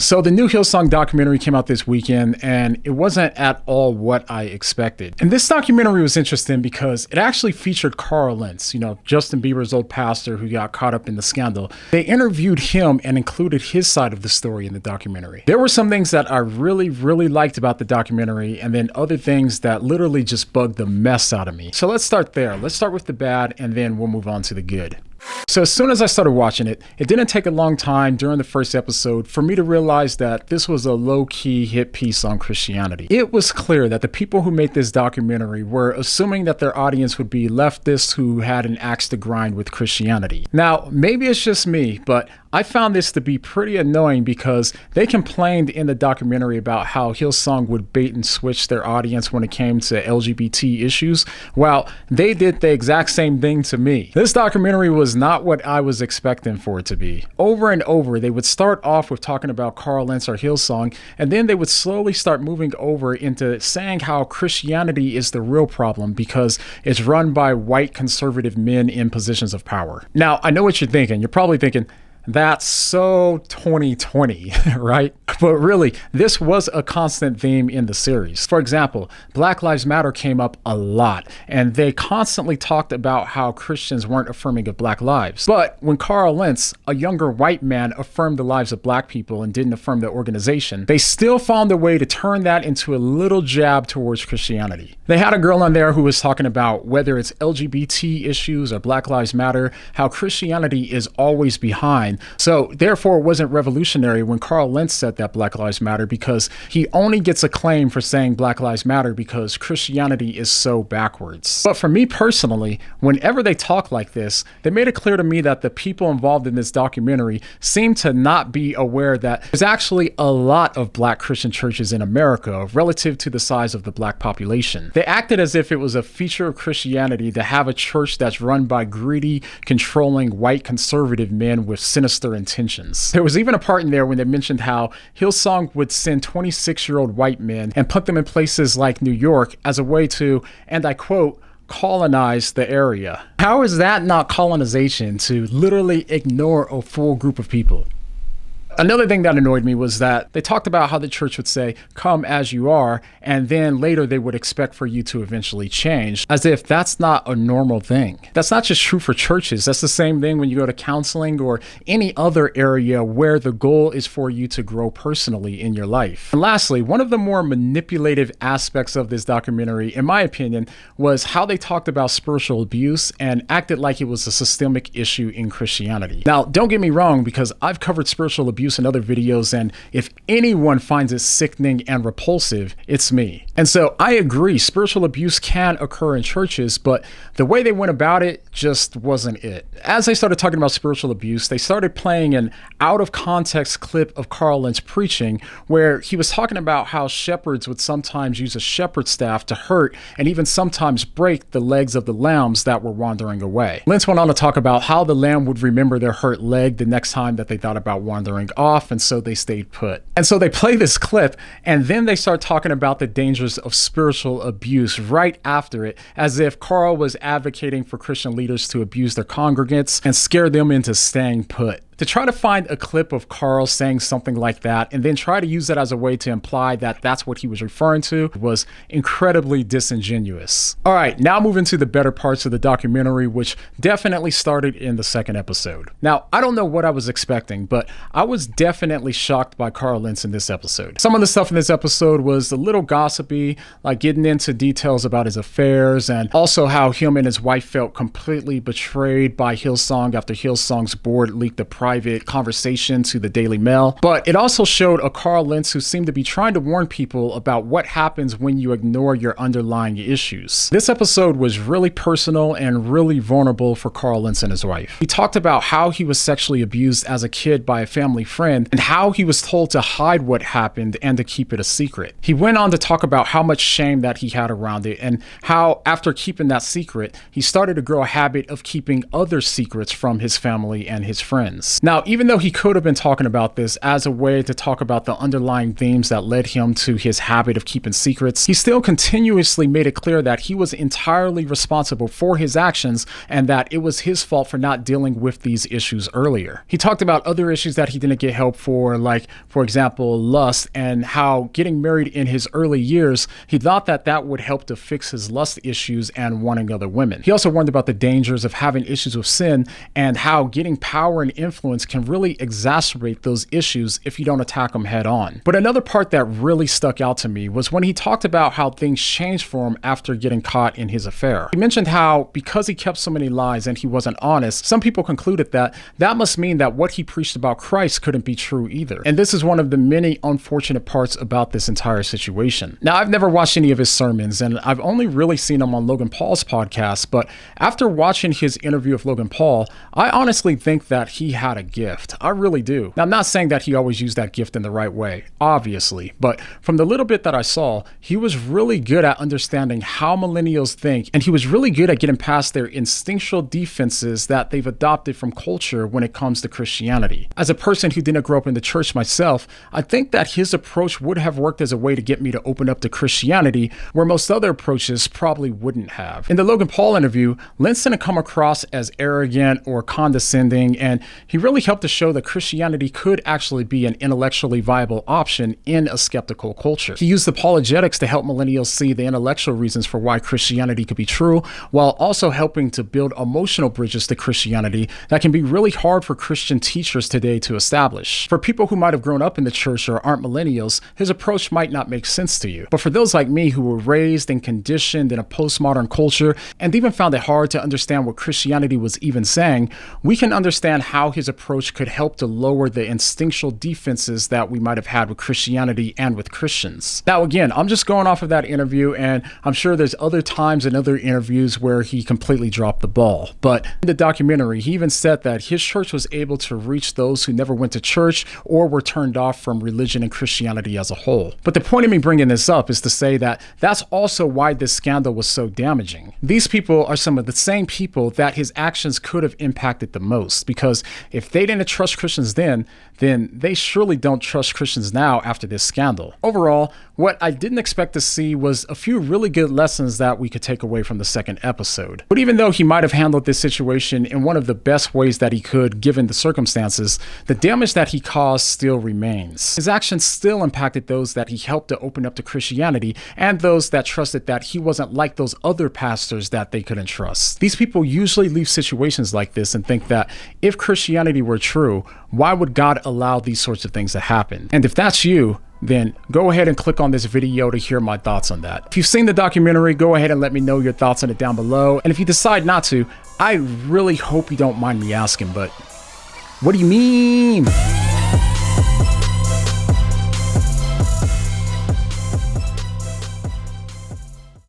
So the new Hillsong documentary came out this weekend, and it wasn't at all what I expected. And this documentary was interesting because it actually featured Carl Lentz, Justin Bieber's old pastor who got caught up in the scandal. They interviewed him and included his side of the story in the documentary. There were some things that I really liked about the documentary, and then other things that literally just bugged the mess out of me. So let's start there. Let's start with the bad, and then we'll move on to the good. So as soon as I started watching it, it didn't take a long time during the first episode for me to realize that this was a low-key hit piece on Christianity. It was clear that the people who made this documentary were assuming that their audience would be leftists who had an axe to grind with Christianity. Now, maybe it's just me, but I found this to be pretty annoying because they complained in the documentary about how Hillsong would bait and switch their audience when it came to LGBT issues. Well, they did the exact same thing to me. This documentary was not what I was expecting for it to be. Over and over, they would start off with talking about Carl Lentz or Hillsong, and then they would slowly start moving over into saying how Christianity is the real problem because it's run by white conservative men in positions of power. Now, I know what you're thinking. You're probably thinking, that's so 2020, right? But really, this was a constant theme in the series. For example, Black Lives Matter came up a lot, and they constantly talked about how Christians weren't affirming of Black lives. But when Carl Lentz, a younger white man, affirmed the lives of Black people and didn't affirm the organization, they still found a way to turn that into a little jab towards Christianity. They had a girl on there who was talking about whether it's LGBT issues or Black Lives Matter, how Christianity is always behind. So therefore, it wasn't revolutionary when Carl Lentz said that Black Lives Matter because he only gets acclaim for saying Black Lives Matter because Christianity is so backwards. But for me personally, whenever they talk like this, they made it clear to me that the people involved in this documentary seem to not be aware that there's actually a lot of Black Christian churches in America relative to the size of the Black population. They acted as if it was a feature of Christianity to have a church that's run by greedy, controlling white conservative men with sinister intentions. There was even a part in there when they mentioned how Hillsong would send 26-year-old white men and put them in places like New York as a way to, and I quote, colonize the area. How is that not colonization to literally ignore a full group of people? Another thing that annoyed me was that they talked about how the church would say, come as you are, and then later they would expect for you to eventually change, as if that's not a normal thing. That's not just true for churches. That's the same thing when you go to counseling or any other area where the goal is for you to grow personally in your life. And lastly, one of the more manipulative aspects of this documentary, in my opinion, was how they talked about spiritual abuse and acted like it was a systemic issue in Christianity. Now, don't get me wrong, because I've covered spiritual abuse in other videos, and if anyone finds it sickening and repulsive, it's me. And so I agree, spiritual abuse can occur in churches, but the way they went about it just wasn't it. As they started talking about spiritual abuse, they started playing an out of context clip of Carl Lentz preaching where he was talking about how shepherds would sometimes use a shepherd staff to hurt and even sometimes break the legs of the lambs that were wandering away. Lentz went on to talk about how the lamb would remember their hurt leg the next time that they thought about wandering off, and so they stayed put. And so they play this clip, and then they start talking about the dangers of spiritual abuse right after it, as if Carl was advocating for Christian leaders to abuse their congregants and scare them into staying put. To try to find a clip of Carl saying something like that and then try to use that as a way to imply that that's what he was referring to was incredibly disingenuous. All right, now moving to the better parts of the documentary, which definitely started in the second episode. Now, I don't know what I was expecting, but I was definitely shocked by Carl Lentz in this episode. Some of the stuff in this episode was a little gossipy, like getting into details about his affairs and also how him and his wife felt completely betrayed by Hillsong after Hillsong's board leaked the private conversation to the Daily Mail. But it also showed a Carl Lentz who seemed to be trying to warn people about what happens when you ignore your underlying issues. This episode was really personal and really vulnerable for Carl Lentz and his wife. He talked about how he was sexually abused as a kid by a family friend and how he was told to hide what happened and to keep it a secret. He went on to talk about how much shame that he had around it and how after keeping that secret, he started to grow a habit of keeping other secrets from his family and his friends. secrets. Now, even though he could have been talking about this as a way to talk about the underlying themes that led him to his habit of keeping secrets, he still continuously made it clear that he was entirely responsible for his actions and that it was his fault for not dealing with these issues earlier. He talked about other issues that he didn't get help for, like, for example, lust, and how getting married in his early years, he thought that that would help to fix his lust issues and wanting other women. He also warned about the dangers of having issues with sin and how getting power and influence can really exacerbate those issues if you don't attack them head on. But another part that really stuck out to me was when he talked about how things changed for him after getting caught in his affair. He mentioned how because he kept so many lies and he wasn't honest, some people concluded that that must mean that what he preached about Christ couldn't be true either. And this is one of the many unfortunate parts about this entire situation. Now, I've never watched any of his sermons, and I've only really seen him on Logan Paul's podcast, but after watching his interview with Logan Paul, I honestly think that he had a gift. I really do. Now, I'm not saying that he always used that gift in the right way, obviously, but from the little bit that I saw, he was really good at understanding how millennials think, and he was really good at getting past their instinctual defenses that they've adopted from culture when it comes to Christianity. As a person who didn't grow up in the church myself, I think that his approach would have worked as a way to get me to open up to Christianity where most other approaches probably wouldn't have. In the Logan Paul interview, Lentz didn't come across as arrogant or condescending, and he really helped to show that Christianity could actually be an intellectually viable option in a skeptical culture. He used apologetics to help millennials see the intellectual reasons for why Christianity could be true, while also helping to build emotional bridges to Christianity that can be really hard for Christian teachers today to establish. For people who might have grown up in the church or aren't millennials, his approach might not make sense to you. But for those like me who were raised and conditioned in a postmodern culture and even found it hard to understand what Christianity was even saying, we can understand how his approach could help to lower the instinctual defenses that we might have had with Christianity and with Christians. Now, again, I'm just going off of that interview, and I'm sure there's other times in other interviews where he completely dropped the ball. But in the documentary, he even said that his church was able to reach those who never went to church or were turned off from religion and Christianity as a whole. But the point of me bringing this up is to say that that's also why this scandal was so damaging. These people are some of the same people that his actions could have impacted the most, because if they didn't trust Christians then they surely don't trust Christians now after this scandal. Overall, what I didn't expect to see was a few really good lessons that we could take away from the second episode. But even though he might have handled this situation in one of the best ways that he could given the circumstances, the damage that he caused still remains. His actions still impacted those that he helped to open up to Christianity and those that trusted that he wasn't like those other pastors that they couldn't trust. These people usually leave situations like this and think that if Christianity were true, why would God allow these sorts of things to happen? And if that's you, then go ahead and click on this video to hear my thoughts on that. If you've seen the documentary, go ahead and let me know your thoughts on it down below. And if you decide not to, I really hope you don't mind me asking, but what do you mean?